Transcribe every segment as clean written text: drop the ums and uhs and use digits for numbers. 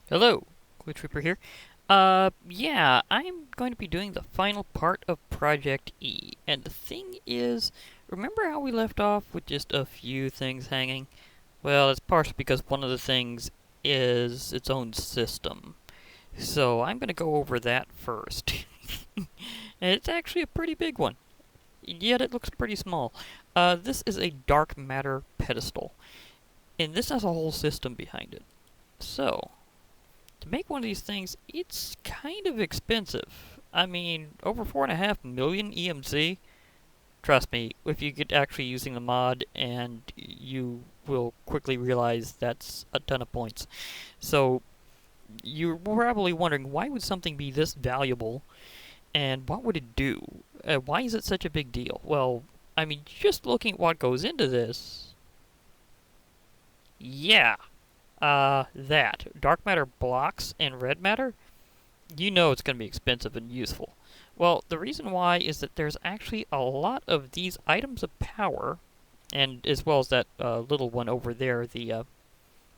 Hello, Clue Trooper here. Yeah, I'm going to be doing the final part of Project E. And the thing is, remember how we left off with just a few things hanging? Well, it's partially because one of the things is its own system. So I'm going to go over that first. And it's actually a pretty big one, yet it looks pretty small. This is a Dark Matter Pedestal, and this has a whole system behind it. So, to make one of these things, it's kind of expensive. I mean, over 4.5 million EMC. Trust me, if you get actually using the mod, and you will quickly realize that's a ton of points. So, you're probably wondering, why would something be this valuable, and what would it do? Why is it such a big deal? Well, I mean, just looking at what goes into this, yeah, that. Dark matter blocks and red matter, you know it's going to be expensive and useful. Well, the reason why is that there's actually a lot of these items of power, and as well as that little one over there, the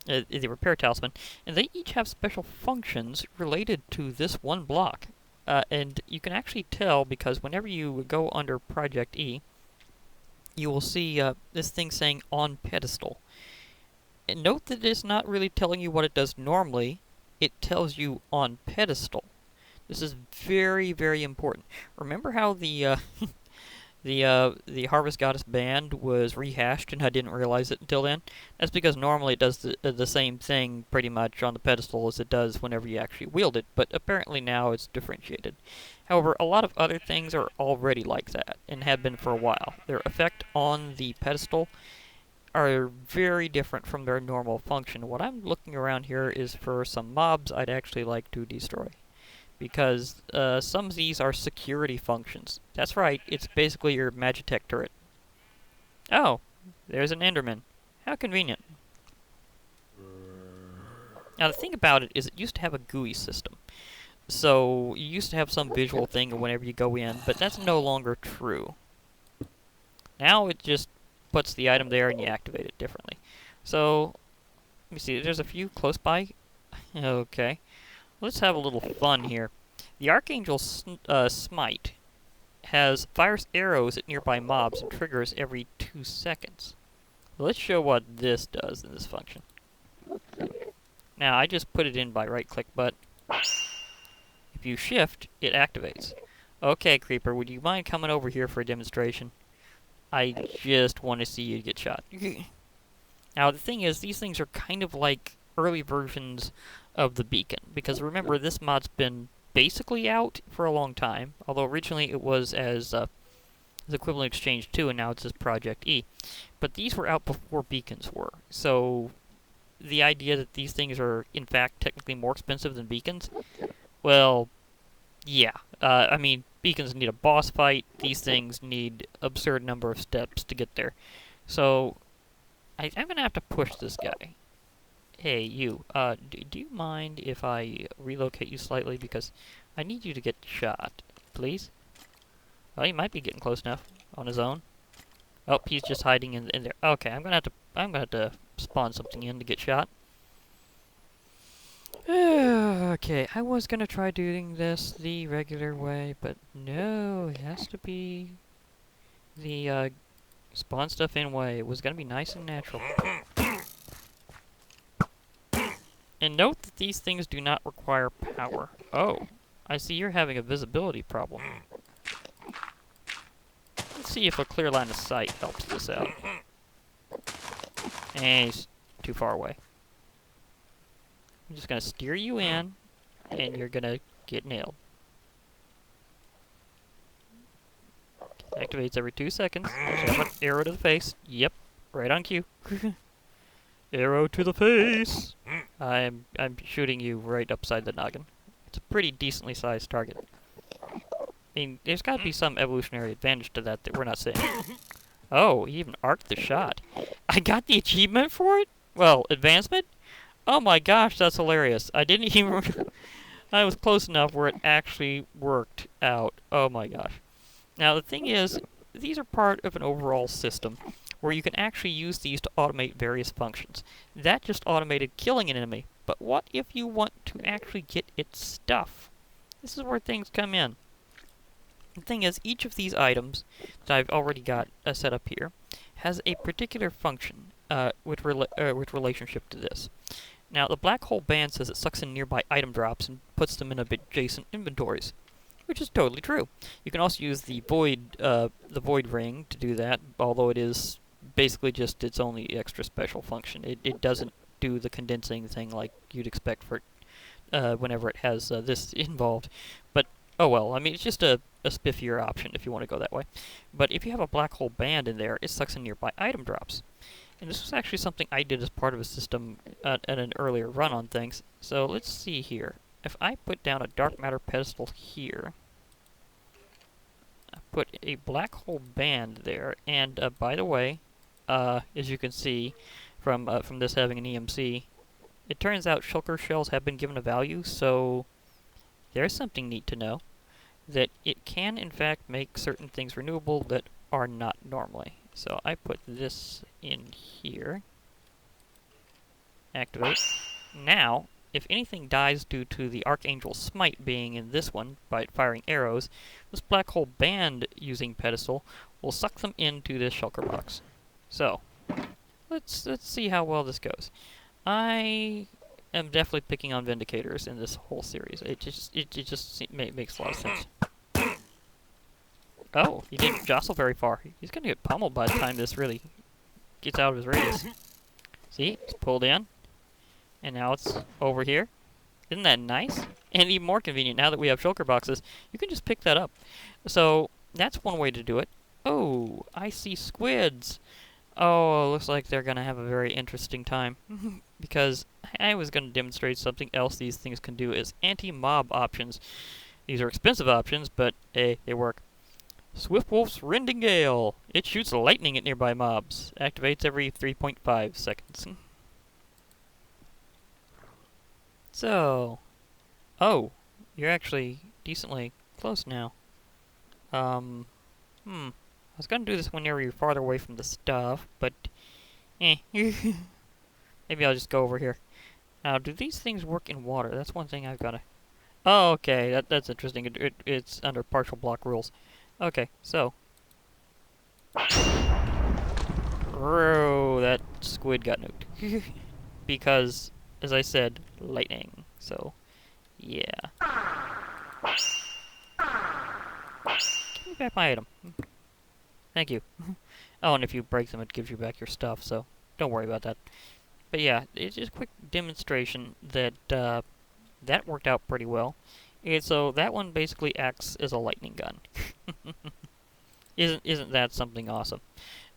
repair talisman, and they each have special functions related to this one block. And you can actually tell because whenever you go under ProjectE, you will see this thing saying on pedestal. And note that it's not really telling you what it does normally, it tells you on pedestal. This is very, very important. Remember how the the Harvest Goddess band was rehashed, and I didn't realize it until then? That's because normally it does the same thing pretty much on the pedestal as it does whenever you actually wield it, but apparently now it's differentiated. However, a lot of other things are already like that, and have been for a while. Their effect on the pedestal are very different from their normal function. What I'm looking around here is for some mobs I'd actually like to destroy, because some of these are security functions. That's right, it's basically your Magitech turret. Oh, there's an Enderman. How convenient. Now the thing about it is it used to have a GUI system. So you used to have some visual thing whenever you go in, but that's no longer true. Now it just puts the item there and you activate it differently. So, let me see, there's a few close by. Okay. Let's have a little fun here. The Archangel Smite fires arrows at nearby mobs and triggers every 2 seconds. Let's show what this does in this function. Now, I just put it in by right-click, but if you shift, it activates. Okay, Creeper, would you mind coming over here for a demonstration? I just want to see you get shot. Now, the thing is, these things are kind of like early versions of the beacon, because remember, this mod's been basically out for a long time, although originally it was as equivalent exchange 2, and now it's as Project E. But these were out before beacons were, so the idea that these things are, in fact, technically more expensive than beacons, well, yeah. I mean, beacons need a boss fight, these things need absurd number of steps to get there. So, I'm gonna have to push this guy. Hey, you, do you mind if I relocate you slightly? Because I need you to get shot, please? Well, he might be getting close enough on his own. Oh, he's just hiding in there. Okay, I'm gonna have to spawn something in to get shot. Okay, I was gonna try doing this the regular way, but no, it has to be the spawn stuff in way. It was gonna be nice and natural. And note that these things do not require power. Oh, I see you're having a visibility problem. Let's see if a clear line of sight helps this out. And he's too far away. I'm just gonna steer you in, and you're gonna get nailed. Activates every 2 seconds. Arrow to the face. Yep, right on cue. Arrow to the face. I'm shooting you right upside the noggin. It's a pretty decently sized target. I mean, there's got to be some evolutionary advantage to that we're not seeing. Oh, he even arced the shot. I got the achievement for it? Well, advancement? Oh my gosh, that's hilarious. I didn't even... I was close enough where it actually worked out. Oh my gosh. Now, the thing is, these are part of an overall system where you can actually use these to automate various functions. That just automated killing an enemy. but what if you want to actually get its stuff? This is where things come in. The thing is, each of these items that I've already got set up here has a particular function with relationship to this. Now, the black hole band says it sucks in nearby item drops and puts them in adjacent inventories, which is totally true. You can also use the void ring to do that, although it is basically just its only extra special function. It doesn't do the condensing thing like you'd expect for whenever it has this involved. But, oh well, I mean, it's just a spiffier option if you want to go that way. But if you have a black hole band in there, it sucks in nearby item drops. And this was actually something I did as part of a system at an earlier run on things. So let's see here. If I put down a Dark Matter Pedestal here, I put a black hole band there, and by the way, as you can see from this having an EMC, it turns out shulker shells have been given a value, so there's something neat to know, that it can in fact make certain things renewable that are not normally. So I put this in here. Activate. Now, if anything dies due to the Archangel Smite being in this one by firing arrows, this black hole band using pedestal will suck them into this shulker box. So, let's see how well this goes. I am definitely picking on Vindicators in this whole series. It just makes a lot of sense. Oh, he didn't jostle very far. He's gonna get pummeled by the time this really gets out of his radius. See? It's pulled in. And now it's over here. Isn't that nice? And even more convenient, now that we have shulker boxes, you can just pick that up. So, that's one way to do it. Oh, I see squids. Oh, looks like they're gonna have a very interesting time. Because I was gonna demonstrate something else these things can do as anti-mob options. These are expensive options, but hey, they work. Swiftwolf's Rending Gale. It shoots lightning at nearby mobs. Activates every 3.5 seconds. So, oh, you're actually decently close now. I was gonna do this whenever you're farther away from the stuff, but maybe I'll just go over here. Now, do these things work in water? That's one thing I've gotta. Oh, okay, that's interesting. It's under partial block rules. Okay, so. Oh, that squid got nuked. Because, as I said, lightning. So, yeah. Give me back my item. Thank you. Oh, and if you break them, it gives you back your stuff, so don't worry about that. But yeah, it's just a quick demonstration that that worked out pretty well. And so that one basically acts as a lightning gun. Isn't that something awesome?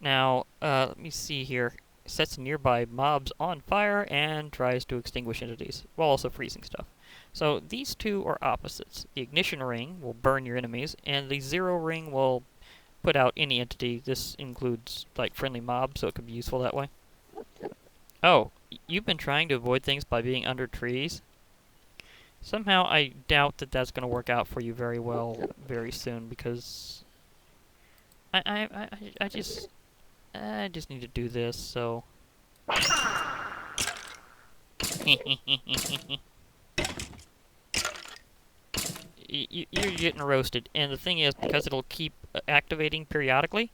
Now, let me see here. Sets nearby mobs on fire and tries to extinguish entities, while also freezing stuff. So these two are opposites. The ignition ring will burn your enemies, and the zero ring will put out any entity. This includes, like, friendly mobs, so it could be useful that way. Oh, you've been trying to avoid things by being under trees? Somehow I doubt that that's going to work out for you very well very soon, because I just need to do this, so. You're getting roasted, and the thing is, because it'll keep activating periodically,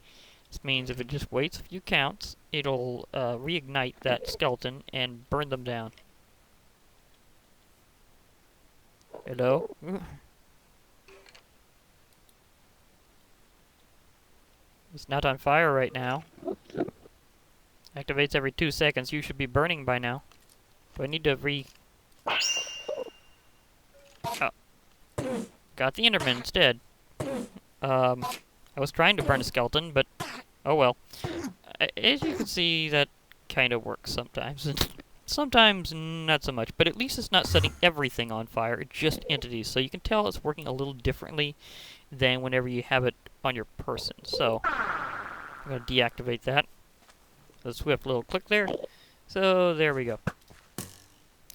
this means if it just waits a few counts, it'll reignite that skeleton and burn them down. Hello? It's not on fire right now. Activates every 2 seconds. You should be burning by now. Do I need to Oh. Got the Enderman instead. I was trying to burn a skeleton, but oh well. As you can see, that kind of works sometimes. Sometimes not so much, but at least it's not setting everything on fire, just entities. So you can tell it's working a little differently than whenever you have it on your person. So, I'm going to deactivate that. A swift little click there. So, there we go.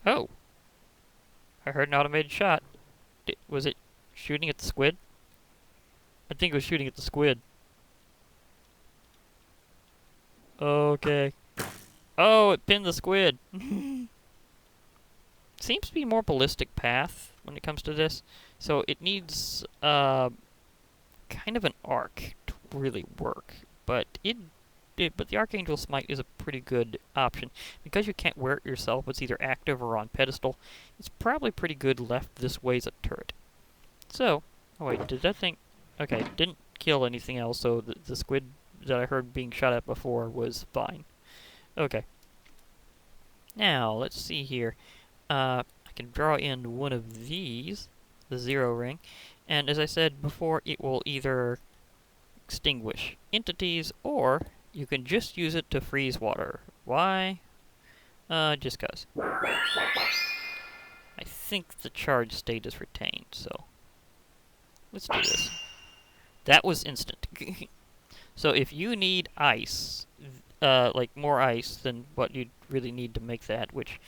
Oh. I heard an automated shot. Was it shooting at the squid? I think it was shooting at the squid. Okay. Oh, it pinned the squid. seems to be more ballistic path when it comes to this. So it needs kind of an arc to really work. But but the Archangel Smite is a pretty good option. Because you can't wear it yourself, it's either active or on pedestal, it's probably pretty good left this way as a turret. So, oh wait, did that thing... Okay, didn't kill anything else, so the squid that I heard being shot at before was fine. Okay. Now, let's see here. I can draw in one of these, the 0 ring, and as I said before, it will either extinguish entities, or you can just use it to freeze water. Why? Just 'cause. I think the charge state is retained, so let's do this. That was instant. So if you need ice, like more ice than what you'd really need to make that, which,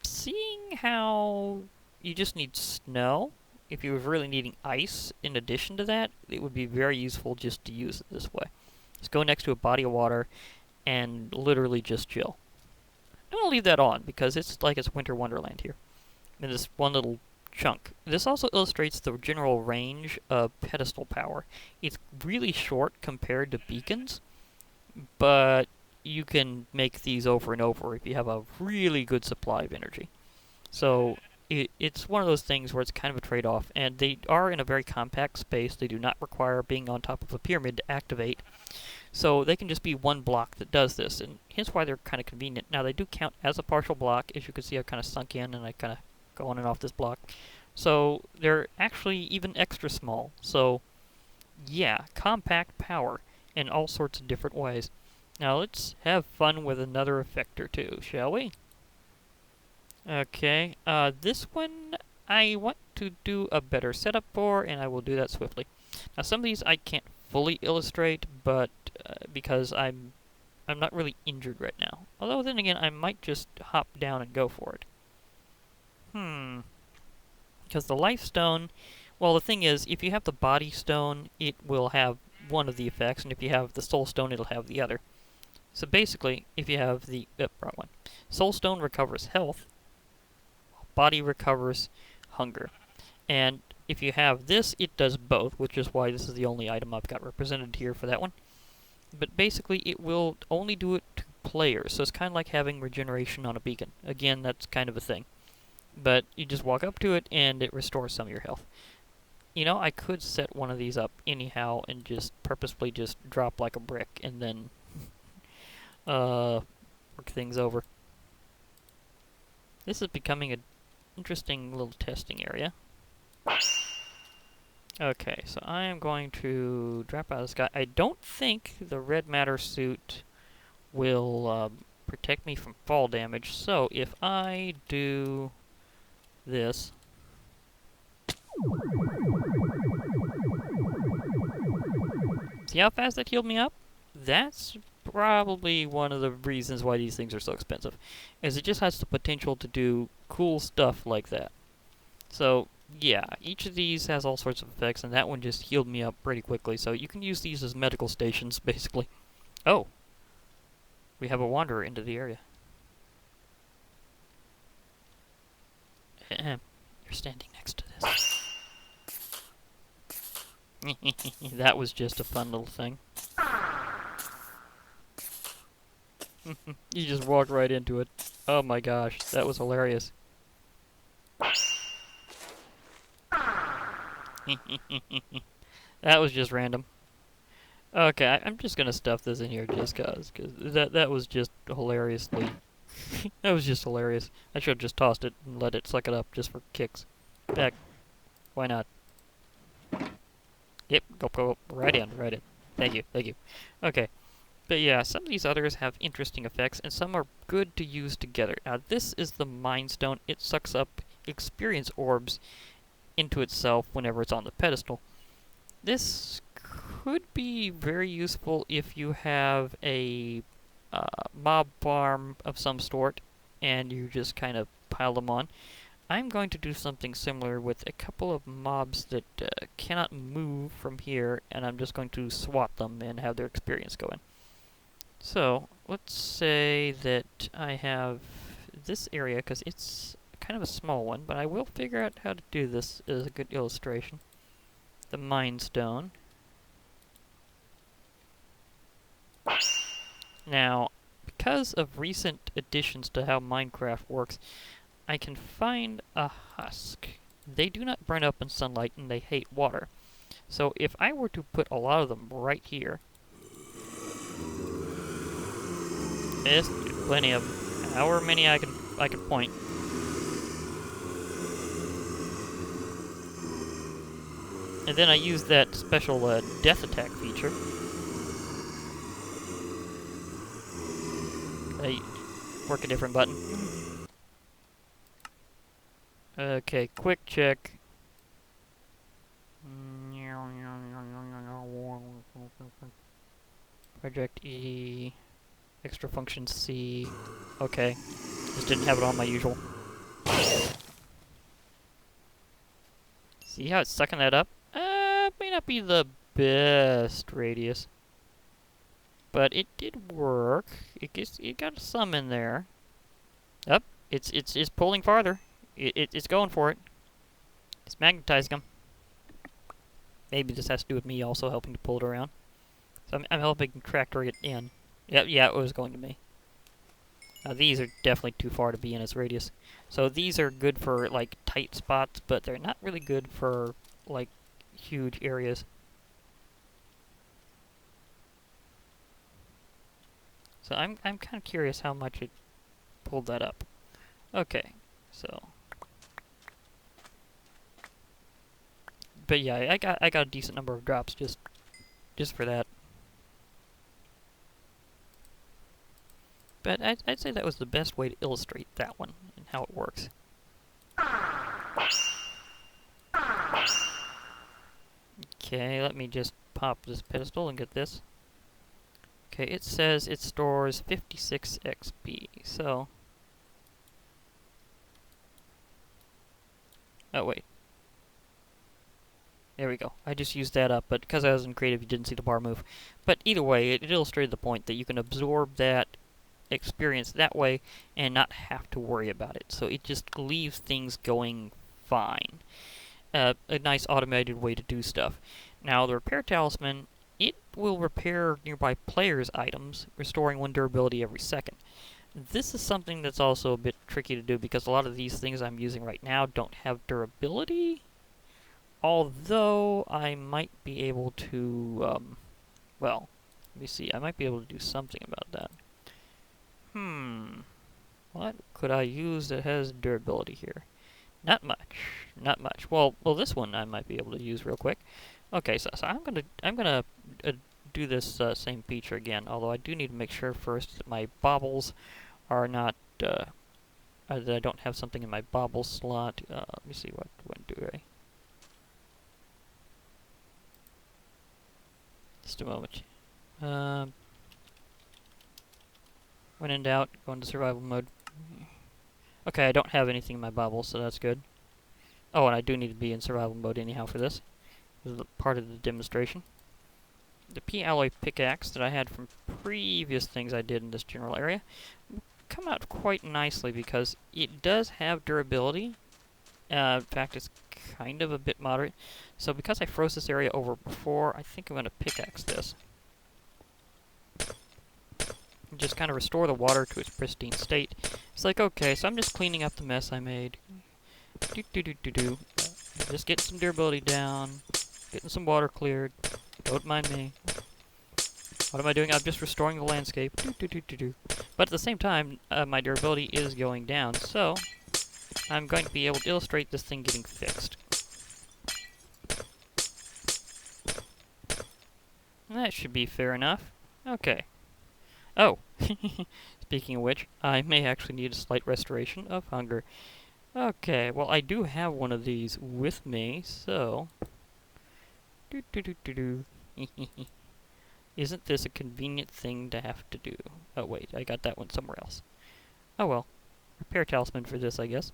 seeing how you just need snow, if you were really needing ice in addition to that, it would be very useful just to use it this way. Just go next to a body of water and literally just chill. I'm gonna leave that on because it's like it's Winter Wonderland here. And this one little chunk. This also illustrates the general range of pedestal power. It's really short compared to beacons, but you can make these over and over if you have a really good supply of energy. So it's one of those things where it's kind of a trade-off, and they are in a very compact space. They do not require being on top of a pyramid to activate, so they can just be one block that does this, and hence why they're kind of convenient. Now, they do count as a partial block. As you can see, I kind of sunk in, and I kind of go on and off this block. So they're actually even extra small. So, yeah, compact power in all sorts of different ways. Now, let's have fun with another effect or two, shall we? Okay, this one I want to do a better setup for, and I will do that swiftly. Now, some of these I can't fully illustrate, but because I'm not really injured right now. Although, then again, I might just hop down and go for it. Because the life stone, well, the thing is, if you have the body stone, it will have one of the effects, and if you have the soul stone, it'll have the other. So basically, if you have the wrong one. Soul stone recovers health, body recovers hunger. And if you have this, it does both, which is why this is the only item I've got represented here for that one. But basically, it will only do it to players, so it's kind of like having regeneration on a beacon. Again, that's kind of a thing. But you just walk up to it, and it restores some of your health. You know, I could set one of these up anyhow and just purposefully just drop like a brick, and then work things over. This is becoming an interesting little testing area. Okay, so I am going to drop out of the sky. I don't think the red matter suit will protect me from fall damage, so if I do this... See how fast that healed me up? That's probably one of the reasons why these things are so expensive, is it just has the potential to do cool stuff like that. So, yeah, each of these has all sorts of effects, and that one just healed me up pretty quickly, so you can use these as medical stations, basically. Oh! We have a wanderer into the area. You're standing next to this. That was just a fun little thing. You just walked right into it. Oh my gosh, that was hilarious. That was just random. Okay, I'm just gonna stuff this in here just cause that was just hilariously... That was just hilarious. I should have just tossed it and let it suck it up just for kicks. Back. Why not? Yep, go right in. Thank you. Okay. But yeah, some of these others have interesting effects, and some are good to use together. Now, this is the Mind Stone. It sucks up experience orbs into itself whenever it's on the pedestal. This could be very useful if you have a mob farm of some sort, and you just kind of pile them on. I'm going to do something similar with a couple of mobs that cannot move from here, and I'm just going to swat them and have their experience go in. So, let's say that I have this area, because it's kind of a small one, but I will figure out how to do this as a good illustration. The Mind Stone. Now, because of recent additions to how Minecraft works, I can find a husk. They do not burn up in sunlight and they hate water. So if I were to put a lot of them right here, there's plenty of them, however many I can point. And then I use that special death attack feature. I work a different button. Okay, quick check. ProjectE, extra function C. Okay, just didn't have it on my usual. See how it's sucking that up? May not be the best radius, but it did work. It got some in there. Up, it's pulling farther. It's going for it. It's magnetizing them. Maybe this has to do with me also helping to pull it around. So I'm helping tractor it in. Yeah, it was going to me. Now these are definitely too far to be in its radius. So these are good for like tight spots, but they're not really good for like huge areas. So I'm kind of curious how much it pulled that up. Okay, so. But yeah, I got a decent number of drops just for that. But I'd say that was the best way to illustrate that one and how it works. Okay, let me just pop this pedestal and get this. Okay, it says it stores 56 XP, so... Oh, wait. There we go. I just used that up, but because I was in creative, you didn't see the bar move. But either way, it illustrated the point that you can absorb that experience that way and not have to worry about it. So it just leaves things going fine. A nice automated way to do stuff. Now, the Repair Talisman, it will repair nearby players' items, restoring 1 durability every second. This is something that's also a bit tricky to do because a lot of these things I'm using right now don't have durability. Although, I might be able to, well, let me see, I might be able to do something about that. What could I use that has durability here? Not much. Well, this one I might be able to use real quick. Okay, so I'm gonna do this same feature again. Although I do need to make sure first that my baubles are not that I don't have something in my bauble slot. Let me see what do I. Just a moment. When in doubt, go into survival mode. Okay, I don't have anything in my bauble, so that's good. Oh, and I do need to be in survival mode anyhow for this. This is part of the demonstration. The P-alloy pickaxe that I had from previous things I did in this general area will come out quite nicely because it does have durability. In fact, it's kind of a bit moderate. So because I froze this area over before, I think I'm going to pickaxe this. Just kind of restore the water to its pristine state. It's like, okay, so I'm just cleaning up the mess I made. Just getting some durability down. Getting some water cleared. Don't mind me. What am I doing? I'm just restoring the landscape. But at the same time, my durability is going down, so I'm going to be able to illustrate this thing getting fixed. That should be fair enough. Okay. Oh, speaking of which, I may actually need a slight restoration of hunger. Okay, well, I do have one of these with me, so... Isn't this a convenient thing to have to do? Oh, wait, I got that one somewhere else. Oh, well. Repair Talisman for this, I guess.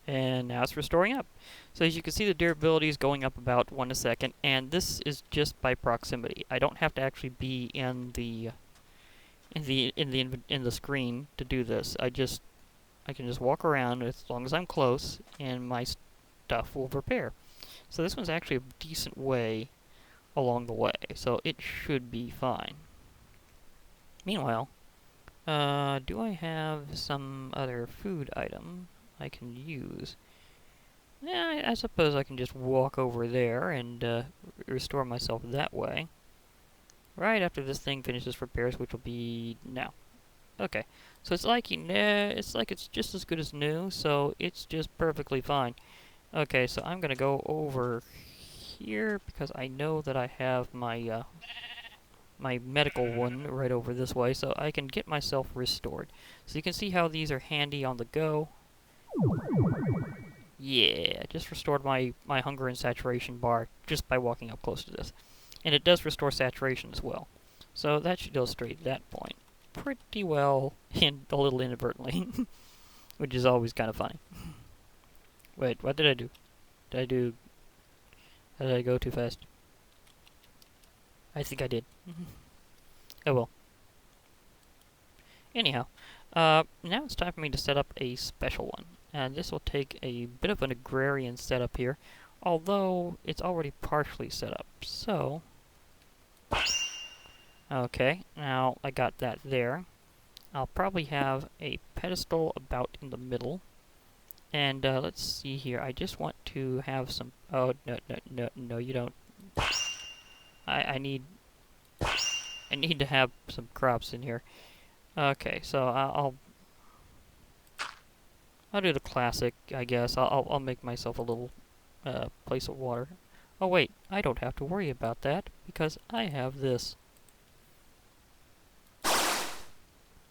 And and now it's restoring up. So as you can see, the durability is going up about 1 a second, and this is just by proximity. I don't have to actually be in the screen to do this. I can just walk around as long as I'm close, and my stuff will repair. So this one's actually a decent way along the way, so it should be fine. Meanwhile, do I have some other food item I can use? Yeah, I suppose I can just walk over there and restore myself that way. Right after this thing finishes repairs, which will be now. Okay, so it's like it's just as good as new, so it's just perfectly fine. Okay, so I'm gonna go over here because I know that I have my my medical one right over this way, so I can get myself restored. So you can see how these are handy on the go. Yeah, just restored my hunger and saturation bar just by walking up close to this. And it does restore saturation as well. So that should illustrate that point pretty well, and a little inadvertently, which is always kind of funny. Wait, what did I do? Did I go too fast? I think I did. Oh well. Anyhow, now it's time for me to set up a special one. And this will take a bit of an agrarian setup here, although it's already partially set up. So, okay, now I got that there. I'll probably have a pedestal about in the middle. And let's see here. I just want to have some... Oh, no, you don't. I need to have some crops in here. Okay, so I'll do the classic, I guess. I'll make myself a little place of water. Oh wait, I don't have to worry about that because I have this.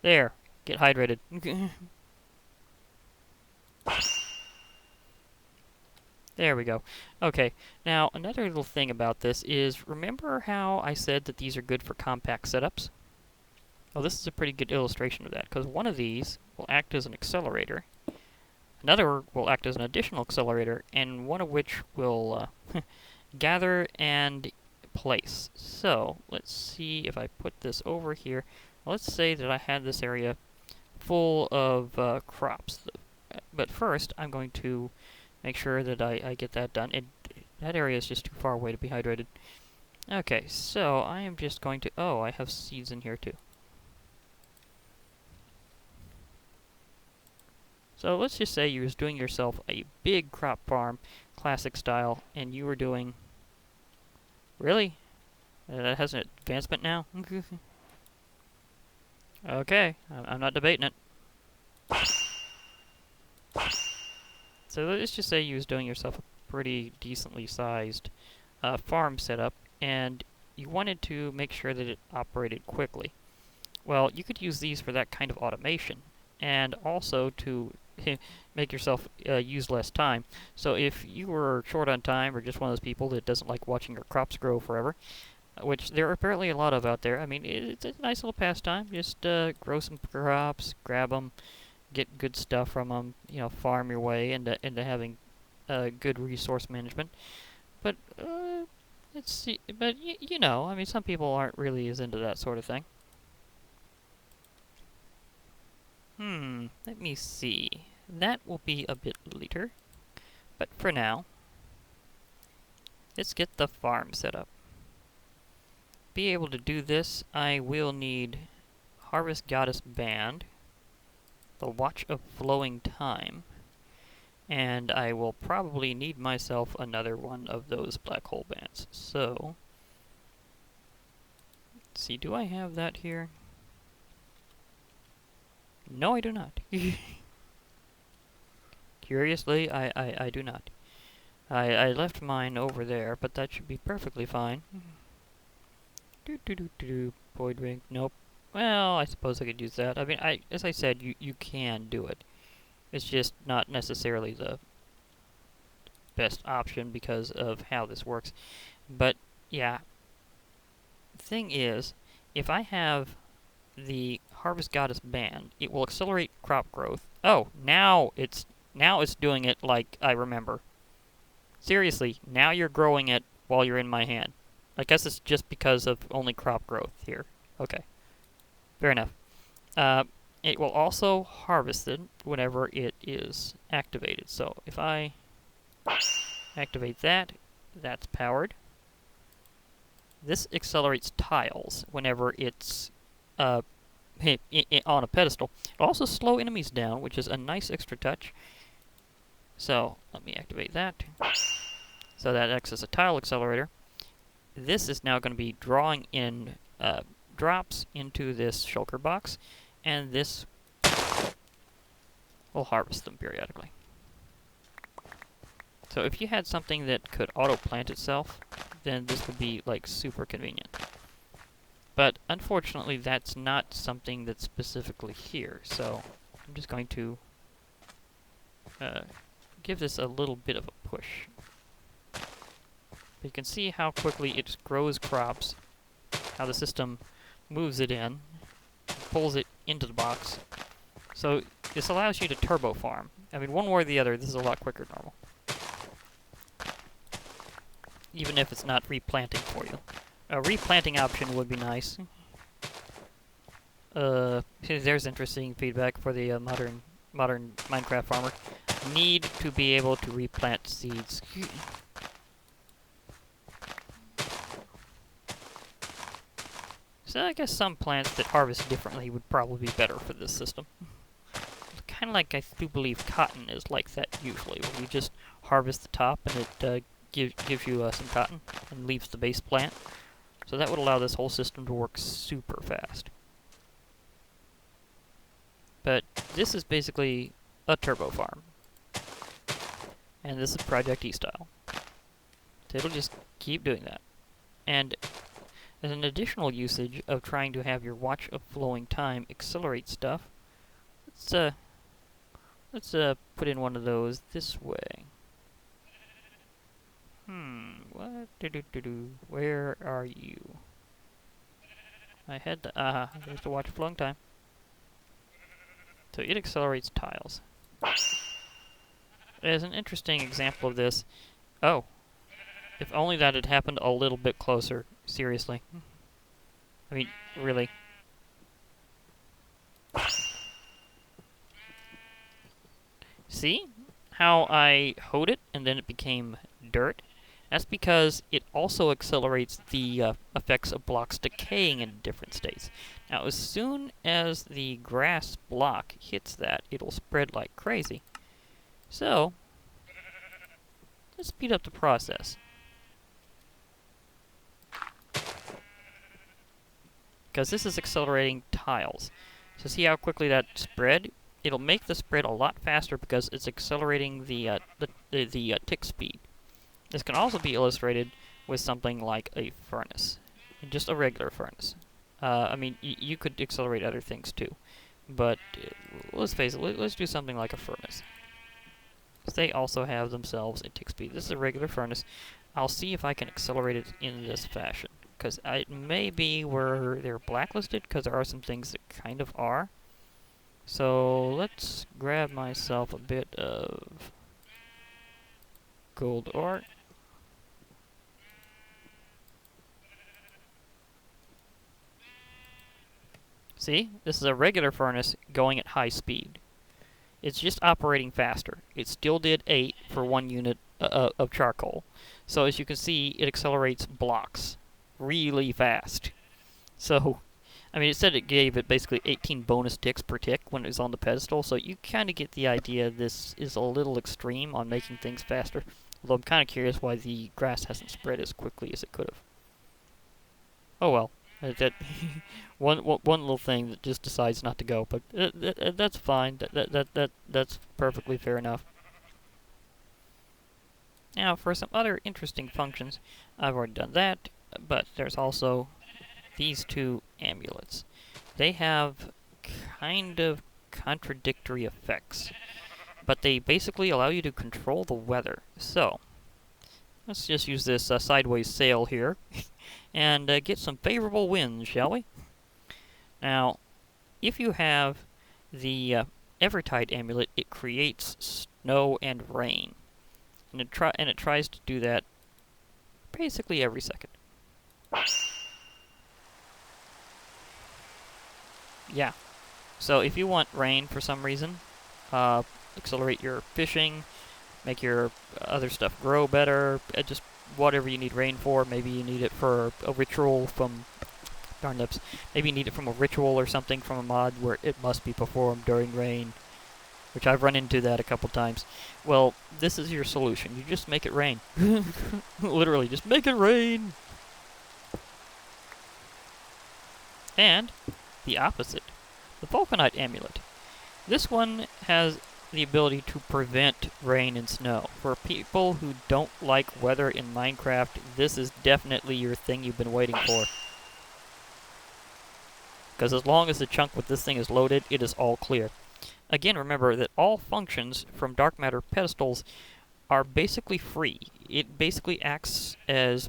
There, get hydrated. There we go. Okay, now another little thing about this is, remember how I said that these are good for compact setups? Well, this is a pretty good illustration of that, because one of these will act as an accelerator, another will act as an additional accelerator, and one of which will gather and place. So, let's see if I put this over here. Let's say that I had this area full of crops. But first, I'm going to make sure that I get that done. That area is just too far away to be hydrated. Okay, so I am just going to... Oh, I have seeds in here too. So let's just say you was doing yourself a big crop farm, classic style, and you were doing... Really? That has an advancement now? Okay, I'm not debating it. So let's just say you was doing yourself a pretty decently sized farm setup, and you wanted to make sure that it operated quickly. Well, you could use these for that kind of automation, and also to make yourself use less time. So if you were short on time, or just one of those people that doesn't like watching your crops grow forever, which there are apparently a lot of out there. I mean, it's a nice little pastime. Just grow some crops, grab them, get good stuff from them, you know, farm your way into having good resource management. But let's see. But you know, I mean, some people aren't really as into that sort of thing. Let me see. That will be a bit later. But for now, let's get the farm set up. Be able to do this, I will need Harvest Goddess Band, the Watch of Flowing Time, and I will probably need myself another one of those black hole bands. So, let's see, do I have that here? No, I do not. Curiously, I do not. I left mine over there, but that should be perfectly fine. Void ring, nope. Well, I suppose I could use that. I mean, as I said, you can do it. It's just not necessarily the best option because of how this works. But, yeah. Thing is, if I have the Harvest Goddess Band, it will accelerate crop growth. Oh, now it's Now it's doing it like I remember. Seriously, now you're growing it while you're in my hand. I guess it's just because of only crop growth here. Okay, fair enough. It will also harvest it whenever it is activated. So if I activate that, that's powered. This accelerates tiles whenever it's on a pedestal. It'll also slow enemies down, which is a nice extra touch. So let me activate that. So that acts as a tile accelerator. This is now going to be drawing in drops into this shulker box, and this will harvest them periodically. So if you had something that could auto-plant itself, then this would be like super convenient. But unfortunately, that's not something that's specifically here. So I'm just going to give this a little bit of a push. You can see how quickly it grows crops, how the system moves it in, pulls it into the box. So this allows you to turbo farm. I mean, one way or the other, this is a lot quicker than normal. Even if it's not replanting for you. A replanting option would be nice. There's interesting feedback for the modern Minecraft farmer. Need to be able to replant seeds. So I guess some plants that harvest differently would probably be better for this system. Kind of like I do believe cotton is like that usually, where you just harvest the top and it gives you some cotton and leaves the base plant. So that would allow this whole system to work super fast. But this is basically a turbo farm. And this is ProjectE style. So it'll just keep doing that. And as an additional usage of trying to have your watch of flowing time accelerate stuff, let's put in one of those this way. What? Where are you? I had to, there's the watch of flowing time. So it accelerates tiles. As an interesting example of this, oh, if only that had happened a little bit closer. Seriously. I mean, really. See how I hoed it and then it became dirt? That's because it also accelerates the effects of blocks decaying in different states. Now, as soon as the grass block hits that, it'll spread like crazy. So, let's speed up the process. Because this is accelerating tiles. So see how quickly that spread? It'll make the spread a lot faster because it's accelerating the tick speed. This can also be illustrated with something like a furnace. Just a regular furnace. I mean, you could accelerate other things too. But let's face it, let's do something like a furnace. They also have themselves a tick speed. This is a regular furnace. I'll see if I can accelerate it in this fashion. Because it may be where they're blacklisted, because there are some things that kind of are. So let's grab myself a bit of gold ore. See? This is a regular furnace going at high speed. It's just operating faster. It still did 8 for 1 unit of charcoal. So as you can see, it accelerates blocks really fast. So, I mean, it said it gave it basically 18 bonus ticks per tick when it was on the pedestal, so you kind of get the idea this is a little extreme on making things faster. Although I'm kind of curious why the grass hasn't spread as quickly as it could have. Oh well. That one little thing that just decides not to go, but that's fine. That's perfectly fair enough. Now, for some other interesting functions, I've already done that, but there's also these two amulets. They have kind of contradictory effects, but they basically allow you to control the weather. So, let's just use this sideways sail here and get some favorable winds, shall we? Now, if you have the Evertide Amulet, it creates snow and rain. And it tries to do that basically every second. Yeah. So if you want rain for some reason, accelerate your fishing, make your other stuff grow better, just whatever you need rain for. Maybe you need it for a ritual from... Darn lips. Maybe you need it from a ritual or something from a mod where it must be performed during rain, which I've run into that a couple times. Well, this is your solution. You just make it rain. Literally, just make it rain! And the opposite. The Vulcanite Amulet. This one has the ability to prevent rain and snow. For people who don't like weather in Minecraft, this is definitely your thing you've been waiting for. Because as long as the chunk with this thing is loaded, it is all clear. Again, remember that all functions from Dark Matter Pedestals are basically free. It basically acts as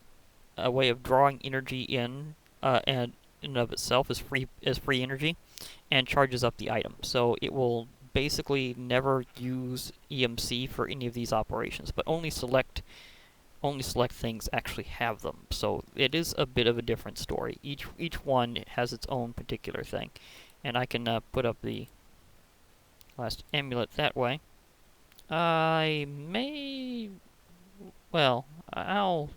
a way of drawing energy in, and in and of itself as free energy, and charges up the item. So it will basically never use EMC for any of these operations, but only select things actually have them. So it is a bit of a different story. Each one has its own particular thing, and I can put up the last amulet that way. I'll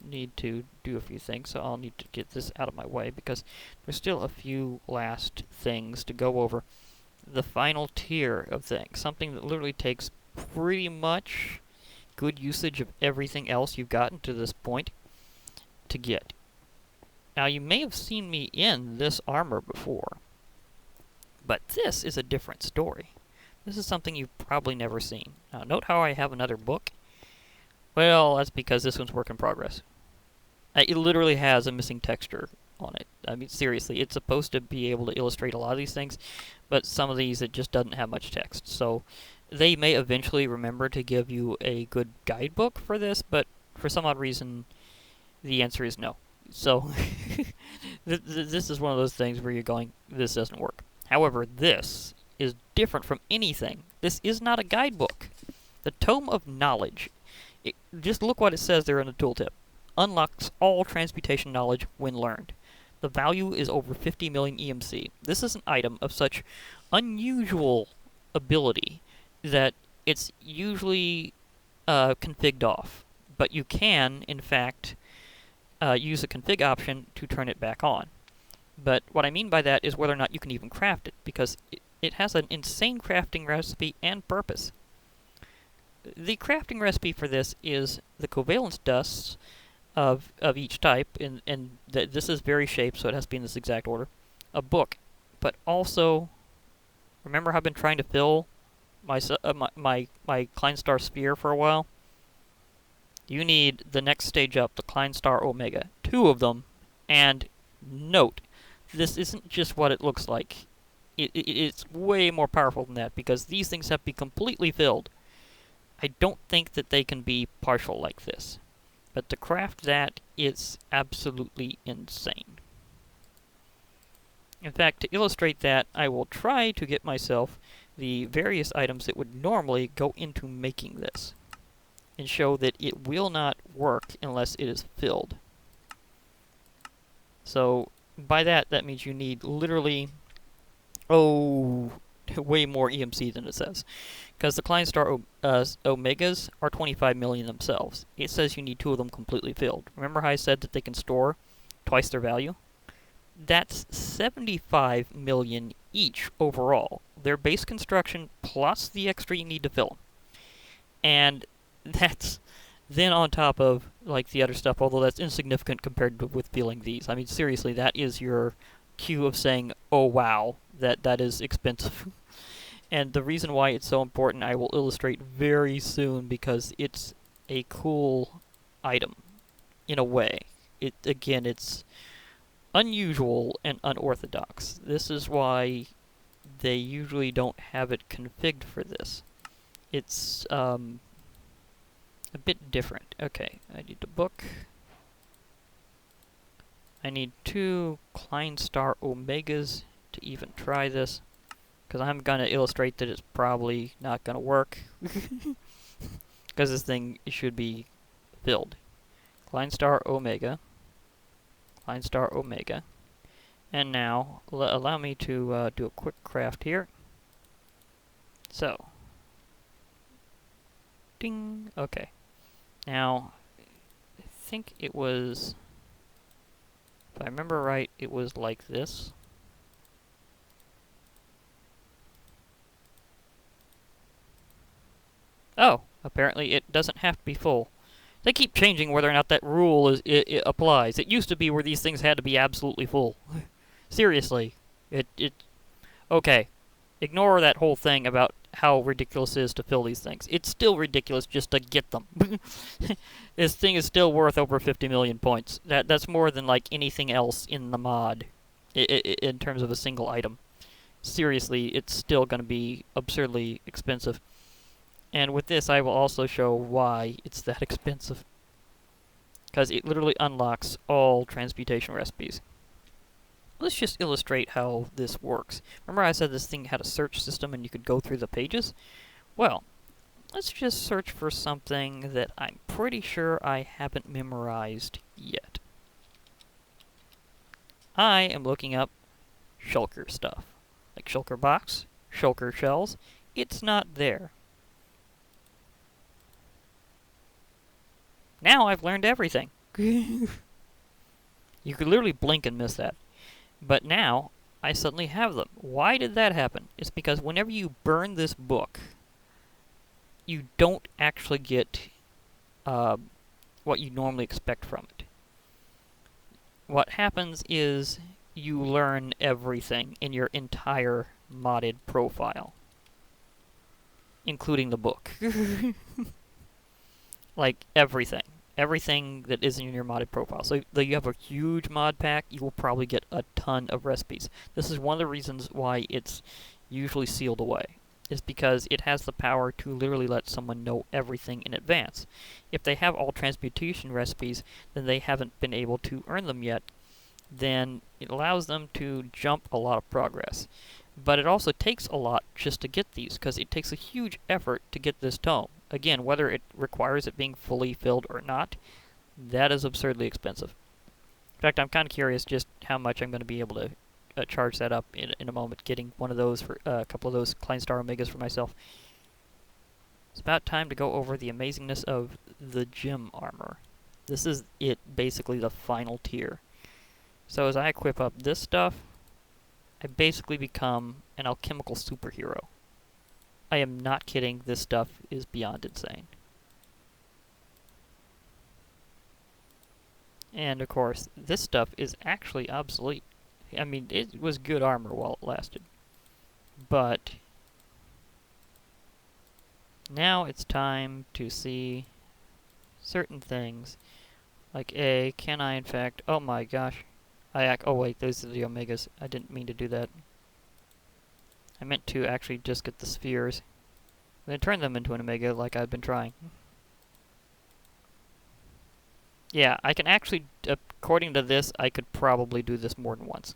need to do a few things, so I'll need to get this out of my way, because there's still a few last things to go over. The final tier of things, something that literally takes pretty much good usage of everything else you've gotten to this point to get. Now, you may have seen me in this armor before, but this is a different story. This is something you've probably never seen. Now, note how I have another book. Well, that's because this one's work in progress. It literally has a missing texture on it. I mean, seriously, it's supposed to be able to illustrate a lot of these things, but some of these, it just doesn't have much text. So they may eventually remember to give you a good guidebook for this, but for some odd reason, the answer is no. So this is one of those things where you're going, this doesn't work. However, this is different from anything. This is not a guidebook. The Tome of Knowledge. Just look what it says there in the tooltip. Unlocks all transmutation knowledge when learned. The value is over 50 million EMC. This is an item of such unusual ability that it's usually configured off. But you can, in fact, use a config option to turn it back on. But what I mean by that is whether or not you can even craft it, because it has an insane crafting recipe and purpose. The crafting recipe for this is the covalence dusts of each type, and this is very shaped, so it has to be in this exact order. A book, but also, remember how I've been trying to fill my Kleinstar sphere for a while? You need the next stage up, the Kleinstar Omega. 2 of them, and note, this isn't just what it looks like. It's way more powerful than that, because these things have to be completely filled. I don't think that they can be partial like this. But to craft that, it's absolutely insane. In fact, to illustrate that, I will try to get myself the various items that would normally go into making this, and show that it will not work unless it is filled. So, by that means you need literally, way more EMC than it says. Because the Kleinstar Omegas are 25 million themselves. It says you need 2 of them completely filled. Remember how I said that they can store twice their value? That's 75 million each overall. Their base construction plus the extra you need to fill them. And that's then on top of like the other stuff, although that's insignificant compared to with filling these. I mean, seriously, that is your cue of saying, oh wow, that is expensive. And the reason why it's so important I will illustrate very soon, because it's a cool item, in a way. It's unusual and unorthodox. This is why they usually don't have it configured for this. It's a bit different. Okay, I need the book. I need 2 Kleinstar Omegas to even try this. Because I'm going to illustrate that it's probably not going to work. Because this thing should be filled. Klein star Omega. Klein star Omega. And now, allow me to do a quick craft here. So. Ding. Okay. Now, I think it was, if I remember right, it was like this. Oh, apparently it doesn't have to be full. They keep changing whether or not that rule it applies. It used to be where these things had to be absolutely full. Seriously. Okay. Ignore that whole thing about how ridiculous it is to fill these things. It's still ridiculous just to get them. This thing is still worth over 50 million points. That's more than like anything else in the mod in terms of a single item. Seriously, it's still going to be absurdly expensive. And with this, I will also show why it's that expensive. Because it literally unlocks all transmutation recipes. Let's just illustrate how this works. Remember I said this thing had a search system and you could go through the pages? Well, let's just search for something that I'm pretty sure I haven't memorized yet. I am looking up shulker stuff. Like shulker box, shulker shells. It's not there. Now I've learned everything. You could literally blink and miss that. But now, I suddenly have them. Why did that happen? It's because whenever you burn this book, you don't actually get what you normally expect from it. What happens is you learn everything in your entire modded profile, including the book. Like, everything. Everything that is in your modded profile. So, though you have a huge mod pack, you will probably get a ton of recipes. This is one of the reasons why it's usually sealed away. Is because it has the power to literally let someone know everything in advance. If they have all transmutation recipes, then they haven't been able to earn them yet. Then it allows them to jump a lot of progress. But it also takes a lot just to get these, because it takes a huge effort to get this tome. Again, whether it requires it being fully filled or not, that is absurdly expensive. In fact, I'm kind of curious just how much I'm going to be able to charge that up in a moment, getting one of those for a couple of those Klein Star Omegas for myself. It's about time to go over the amazingness of the gem armor. This is it, basically the final tier. So as I equip up this stuff, I basically become an alchemical superhero. I am not kidding, this stuff is beyond insane. And of course, this stuff is actually obsolete. I mean, it was good armor while it lasted. But now it's time to see certain things. Like can I in fact, oh my gosh. Oh wait, those are the Omegas. I didn't mean to do that. I meant to actually just get the spheres. I'm going to turn them into an Omega like I've been trying. Yeah, I can actually, according to this, I could probably do this more than once.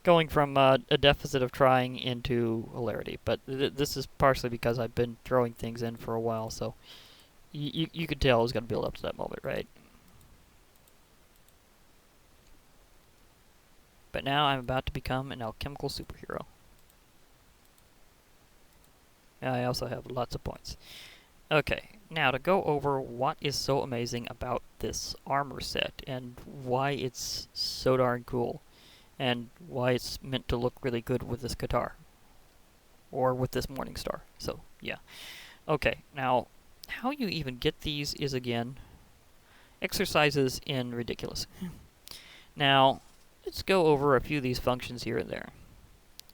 Going from a deficit of trying into hilarity. But this is partially because I've been throwing things in for a while, so you could tell it was going to build up to that moment, right? But now I'm about to become an alchemical superhero. I also have lots of points. Okay, now to go over what is so amazing about this armor set, and why it's so darn cool, and why it's meant to look really good with this guitar. Or with this Morning Star, so yeah. Okay, now, how you even get these is, again, exercises in ridiculous. Now, let's go over a few of these functions here and there.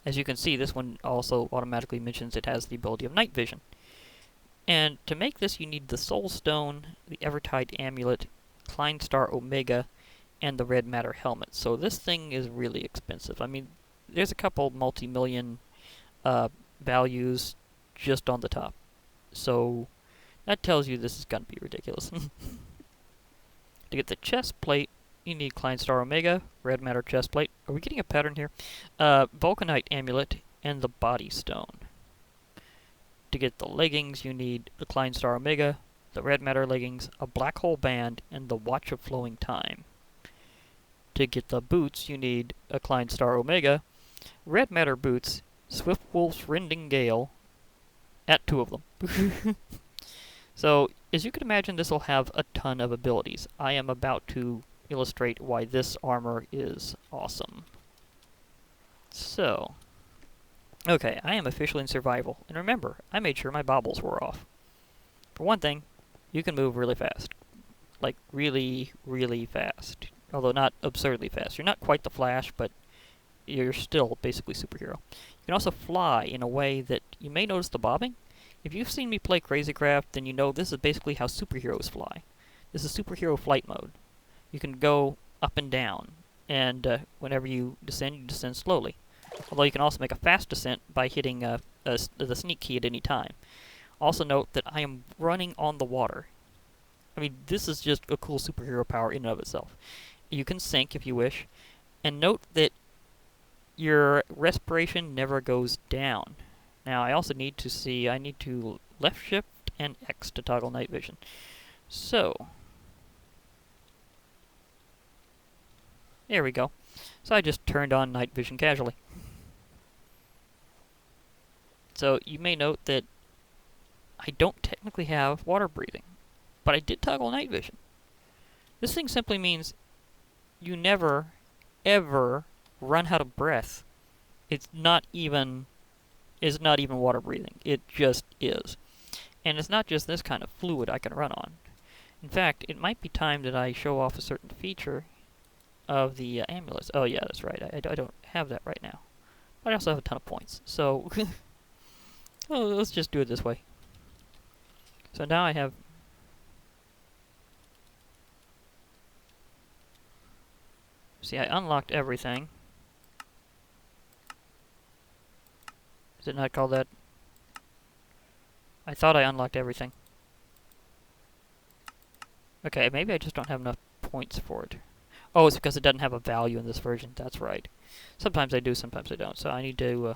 As you can see, this one also automatically mentions it has the ability of night vision. And to make this, you need the Soul Stone, the Evertide Amulet, Klein Star Omega, and the Red Matter Helmet. So this thing is really expensive. I mean, there's a couple multi-million values just on the top. So that tells you this is going to be ridiculous. To get the chest plate, you need Klein Star Omega, Red Matter Chestplate. Are we getting a pattern here? Vulcanite Amulet, and the Body Stone. To get the leggings, you need the Klein Star Omega, the Red Matter leggings, a Black Hole Band, and the Watch of Flowing Time. To get the boots, you need a Klein Star Omega, Red Matter boots, Swift Wolf's Rending Gale, at 2 of them. So, as you can imagine, this will have a ton of abilities. I am about to illustrate why this armor is awesome. So, okay, I am officially in survival. And remember, I made sure my baubles were off. For one thing, you can move really fast. Like, really, really fast. Although not absurdly fast. You're not quite the Flash, but you're still basically superhero. You can also fly in a way that you may notice the bobbing. If you've seen me play Crazy Craft, then you know this is basically how superheroes fly. This is superhero flight mode. You can go up and down, and whenever you descend slowly. Although you can also make a fast descent by hitting the sneak key at any time. Also note that I am running on the water. I mean, this is just a cool superhero power in and of itself. You can sink if you wish, and note that your respiration never goes down. Now, I also need to see, I need to left shift and X to toggle night vision. So, there we go. So I just turned on night vision casually. So, you may note that I don't technically have water breathing, but I did toggle night vision. This thing simply means you never, ever run out of breath. It's not even water breathing. It just is. And it's not just this kind of fluid I can run on. In fact, it might be time that I show off a certain feature of the amulets. Oh yeah, that's right. I don't have that right now. But I also have a ton of points. So, oh, let's just do it this way. So now I have... See, I unlocked everything. Is it not called that? I thought I unlocked everything. Okay, maybe I just don't have enough points for it. Oh, it's because it doesn't have a value in this version. That's right. Sometimes I do, sometimes I don't. So I need to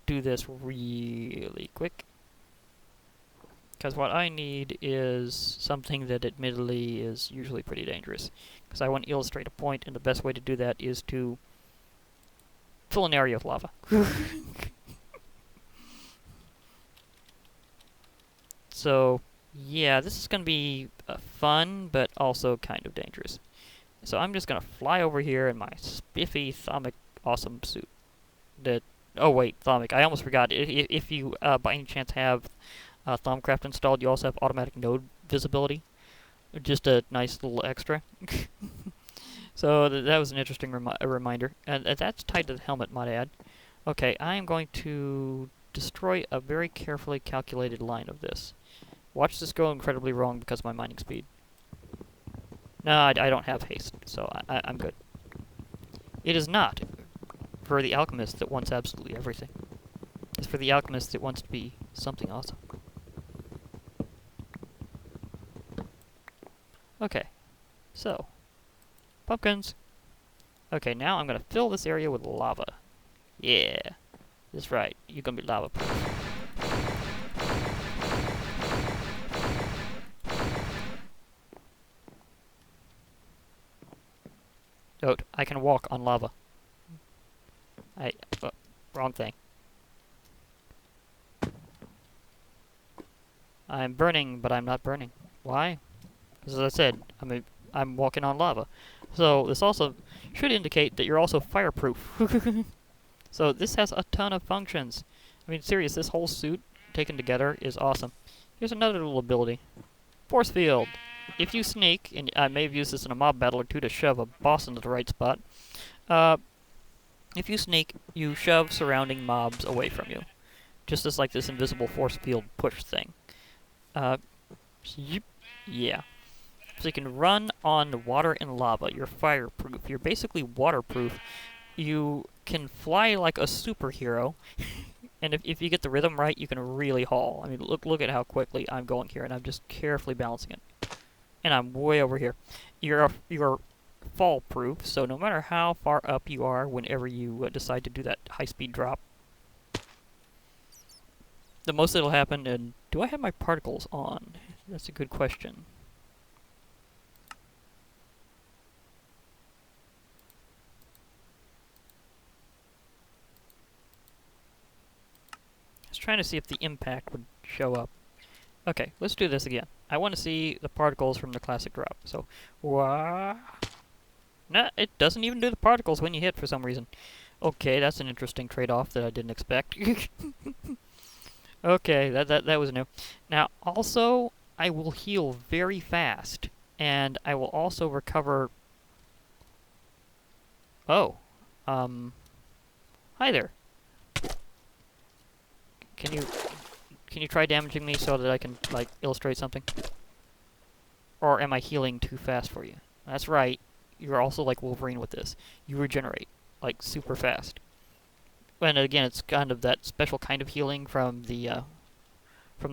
do this really quick. Because what I need is something that admittedly is usually pretty dangerous. Because I want to illustrate a point, and the best way to do that is to fill an area with lava. So, yeah, this is going to be fun, but also kind of dangerous. So I'm just going to fly over here in my spiffy Thaumic awesome suit. Oh wait, Thaumic, I almost forgot. If you by any chance have Thaumcraft installed, you also have automatic node visibility. Just a nice little extra. So that was an interesting reminder. And that's tied to the helmet, might I add. Okay, I am going to destroy a very carefully calculated line of this. Watch this go incredibly wrong because of my mining speed. No, I don't have haste, so I'm good. It is not for the alchemist that wants absolutely everything. It's for the alchemist that wants to be something awesome. Okay, so, pumpkins. Okay, now I'm gonna fill this area with lava. Yeah, that's right, you're gonna be lava proof. Note, I can walk on lava. Wrong thing. I'm burning, but I'm not burning. Why? As I said, I'm walking on lava. So this also should indicate that you're also fireproof. So this has a ton of functions. I mean, serious, this whole suit taken together is awesome. Here's another little ability. Forcefield. If you sneak, and I may have used this in a mob battle or two to shove a boss into the right spot, if you sneak, you shove surrounding mobs away from you. Just as like this invisible force field push thing. Yeah. So you can run on water and lava. You're fireproof. You're basically waterproof. You can fly like a superhero. And if you get the rhythm right, you can really haul. I mean, look at how quickly I'm going here, and I'm just carefully balancing it. And I'm way over here. You're fall proof, so no matter how far up you are whenever you decide to do that high-speed drop, the most that'll happen. And do I have my particles on? That's a good question. I was trying to see if the impact would show up. Okay, let's do this again. I want to see the particles from the classic drop. So, nah, it doesn't even do the particles when you hit for some reason. Okay, that's an interesting trade-off that I didn't expect. Okay, that was new. Now, also, I will heal very fast, and I will also recover. Oh, hi there. Can you try damaging me so that I can like illustrate something? Or am I healing too fast for you? That's right. You're also like Wolverine with this. You regenerate like super fast. And again, it's kind of that special kind of healing from the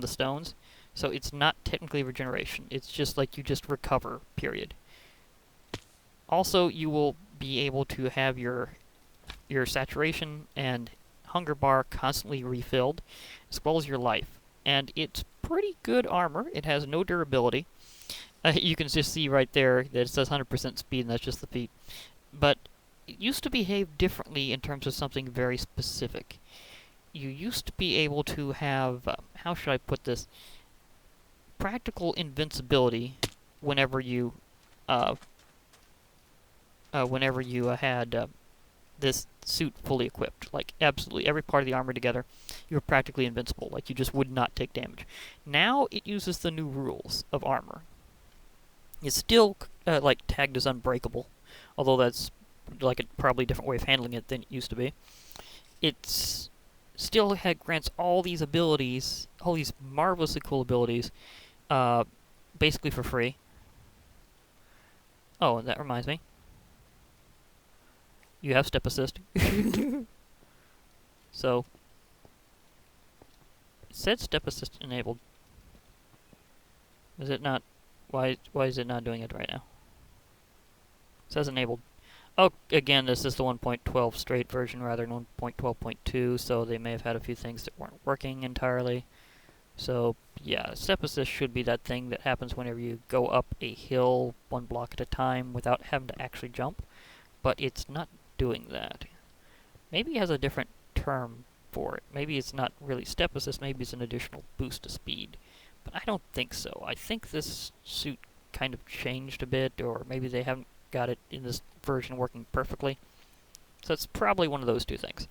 stones. So it's not technically regeneration. It's just like you just recover, period. Also, you will be able to have your saturation and hunger bar constantly refilled, as well as your life. And it's pretty good armor. It has no durability. You can just see right there that it says 100% speed, and that's just the feat. But it used to behave differently in terms of something very specific. You used to be able to have, how should I put this, practical invincibility whenever you had this suit fully equipped. Like, absolutely every part of the armor together, you were practically invincible. Like, you just would not take damage. Now, it uses the new rules of armor. It's still, like, tagged as unbreakable, although that's, like, a probably different way of handling it than it used to be. It's still grants all these abilities, all these marvelously cool abilities, basically for free. Oh, and that reminds me. You have step assist. So, it said step assist enabled. Is it not? Why is it not doing it right now? It says enabled. Oh, again, this is the 1.12 straight version rather than 1.12.2, so they may have had a few things that weren't working entirely. So, yeah, step assist should be that thing that happens whenever you go up a hill one block at a time without having to actually jump. But it's not doing that. Maybe it has a different term for it. Maybe it's not really step assist, maybe it's an additional boost to speed. But I don't think so. I think this suit kind of changed a bit, or maybe they haven't got it in this version working perfectly. So it's probably one of those two things.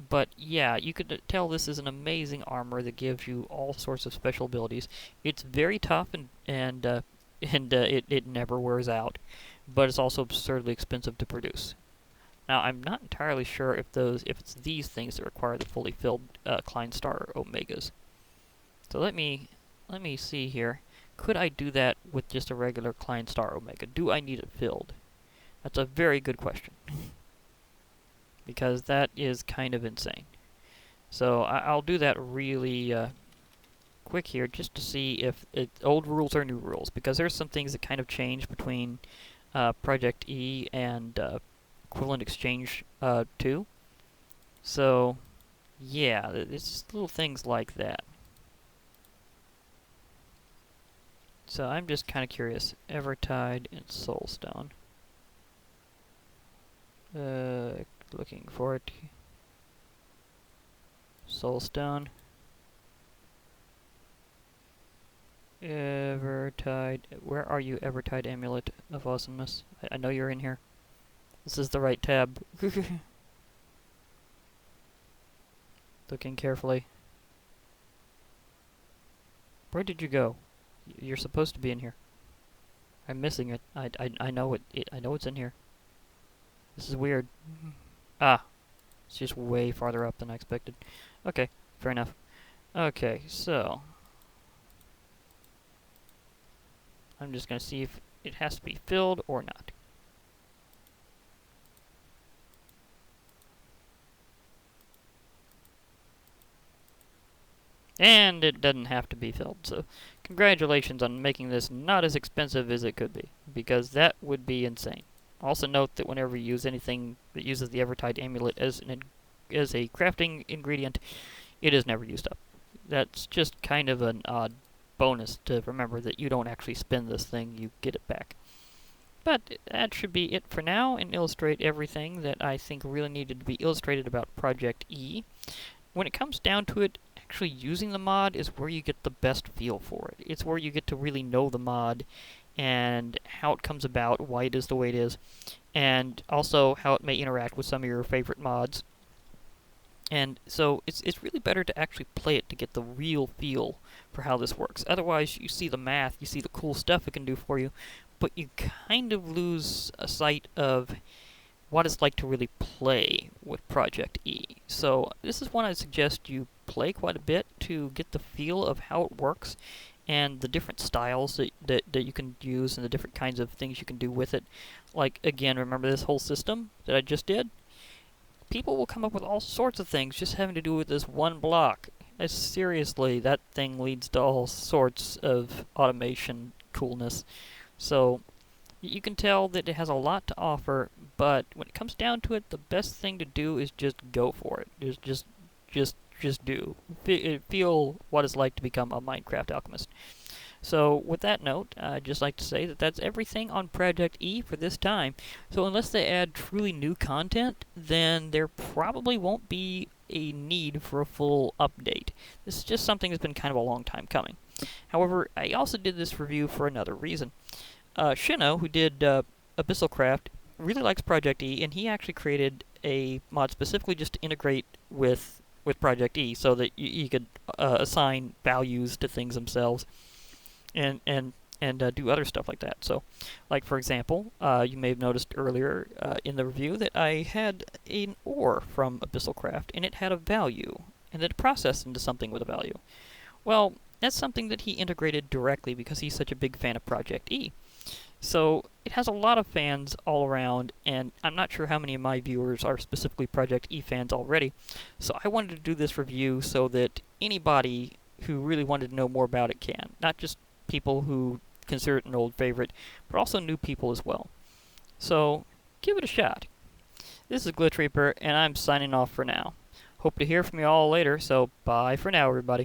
But yeah, you could tell this is an amazing armor that gives you all sorts of special abilities. It's very tough and it never wears out, but it's also absurdly expensive to produce. Now, I'm not entirely sure if it's these things that require the fully filled Klein Star Omegas. So let me see here. Could I do that with just a regular Klein Star Omega? Do I need it filled? That's a very good question. Because that is kind of insane. So I'll do that really quick here just to see if old rules are new rules. Because there's some things that kind of change between ProjectE and Equivalent Exchange 2. So, yeah, it's just little things like that. So I'm just kind of curious. Evertide and Soulstone. Looking for it. Soulstone. Evertide. Where are you, Evertide Amulet of Awesomeness? I know you're in here. This is the right tab. Looking carefully. Where did you go? You're supposed to be in here. I'm missing it. I know it. I know it's in here. This is weird. Ah, it's just way farther up than I expected. Okay, fair enough. Okay, so I'm just gonna see if it has to be filled or not. And it doesn't have to be filled, so congratulations on making this not as expensive as it could be, because that would be insane. Also note that whenever you use anything that uses the Evertide Amulet as a crafting ingredient, it is never used up. That's just kind of an odd bonus to remember, that you don't actually spend this thing, you get it back. But that should be it for now, and illustrate everything that I think really needed to be illustrated about ProjectE. When it comes down to it, actually using the mod is where you get the best feel for it. It's where you get to really know the mod and how it comes about, why it is the way it is, and also how it may interact with some of your favorite mods. And so it's really better to actually play it to get the real feel for how this works. Otherwise, you see the math, you see the cool stuff it can do for you, but you kind of lose a sight of what it's like to really play with ProjectE. So this is one I suggest you play quite a bit to get the feel of how it works and the different styles that you can use and the different kinds of things you can do with it. Like, again, remember this whole system that I just did? People will come up with all sorts of things just having to do with this one block. Seriously, that thing leads to all sorts of automation coolness. So you can tell that it has a lot to offer, but when it comes down to it, the best thing to do is just go for it. Just do. Feel what it's like to become a Minecraft alchemist. So with that note, I'd just like to say that that's everything on ProjectE for this time. So unless they add truly new content, then there probably won't be a need for a full update. This is just something that's been kind of a long time coming. However, I also did this review for another reason. Shino, who did Abyssal Craft, really likes ProjectE, and he actually created a mod specifically just to integrate with ProjectE, so that you could assign values to things themselves, and do other stuff like that. So, like for example, you may have noticed earlier in the review that I had an ore from Abyssal Craft, and it had a value, and it processed into something with a value. Well, that's something that he integrated directly because he's such a big fan of ProjectE. So it has a lot of fans all around, and I'm not sure how many of my viewers are specifically ProjectE fans already. So I wanted to do this review so that anybody who really wanted to know more about it can. Not just people who consider it an old favorite, but also new people as well. So give it a shot. This is Glitch Reaper, and I'm signing off for now. Hope to hear from you all later, so bye for now, everybody.